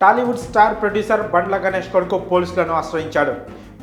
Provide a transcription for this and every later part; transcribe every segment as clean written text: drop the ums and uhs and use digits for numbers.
Tollywood star producer బండ్ల గణేష్ కొడుకు పోలీసులను ఆశ్రయించాడు.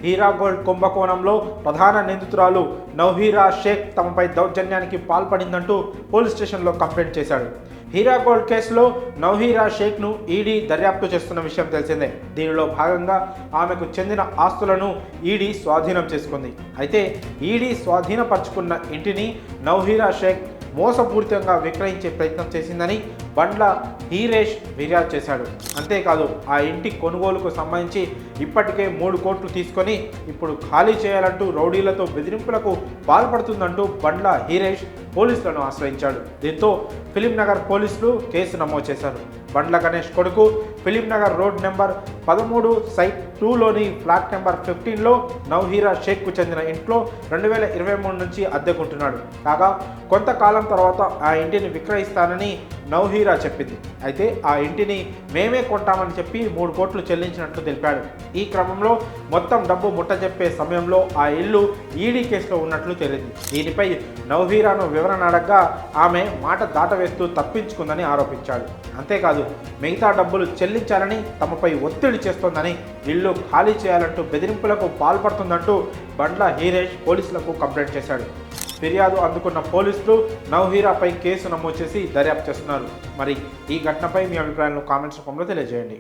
Heera gold కుంభకోణంలో ప్రధాన నిందితురాలు నౌహీరా షేక్ తమపై దౌర్జన్యానికి పాల్పడిందంటూ పోలీస్ స్టేషన్లో కంప్లైంట్ చేశాడు. హీరా గోల్డ్ కేసులో నౌహీరా షేక్ను ఈడీ దర్యాప్తు చేస్తున్న విషయం తెలిసిందే. దీనిలో భాగంగా ఆమెకు చెందిన ఆస్తులను ఈడీ స్వాధీనం చేసుకుంది. అయితే ఈడీ స్వాధీనపరుచుకున్న ఇంటిని నౌహీరా షేక్ మోసపూరితంగా విక్రయించే ప్రయత్నం చేసిందని బండ్ల హీరేష్ ఫిర్యాదు చేశాడు. అంతేకాదు ఆ ఇంటి కొనుగోలుకు సంబంధించి ఇప్పటికే 3 కోట్లు తీసుకొని ఇప్పుడు ఖాళీ చేయాలంటూ రౌడీలతో బెదిరింపులకు పాల్పడుతుందంటూ బండ్ల హీరేష్ పోలీసులను ఆశ్రయించాడు. దీంతో ఫిలింనగర్ పోలీసులు కేసు నమోదు చేశారు. బండ్ల గణేష్ కొడుకు ఫిలింనగర్ రోడ్ నెంబర్ 13 సైట్ 2లోని ఫ్లాట్ నెంబర్ 15లో నౌహీరా షేక్కు చెందిన ఇంట్లో 2023 నుంచి అద్దెకుంటున్నాడు. కాగా కొంతకాలం తర్వాత ఆ ఇంటిని విక్రయిస్తానని నౌహీరా చెప్పింది. అయితే ఆ ఇంటిని మేమే కొంటామని చెప్పి 3 కోట్లు చెల్లించినట్లు తెలిపాడు. ఈ క్రమంలో మొత్తం డబ్బు ముట్టజెప్పే సమయంలో ఆ ఇల్లు ఈడీ కేసులో ఉన్నట్లు తేలింది. దీనిపై నౌహీరాను వివరణ అడగ్గా ఆమె మాట దాటవేస్తూ తప్పించుకుందని ఆరోపించాడు. అంతేకాదు మిగతా డబ్బులు చెల్లించాలని తమపై ఒత్తిడి చేస్తోందని, ఇల్లు ఖాళీ చేయాలంటూ బెదిరింపులకు పాల్పడుతుందంటూ బండ్ల హీరేష్ పోలీసులకు కంప్లైంట్ చేశాడు. ఫిర్యాదు అందుకున్న పోలీసులు నౌహీరాపై కేసు నమోదు చేసి దర్యాప్తు చేస్తున్నారు. మరి ఈ ఘటనపై మీ అభిప్రాయాలను కామెంట్స్ రూపంలో తెలియజేయండి.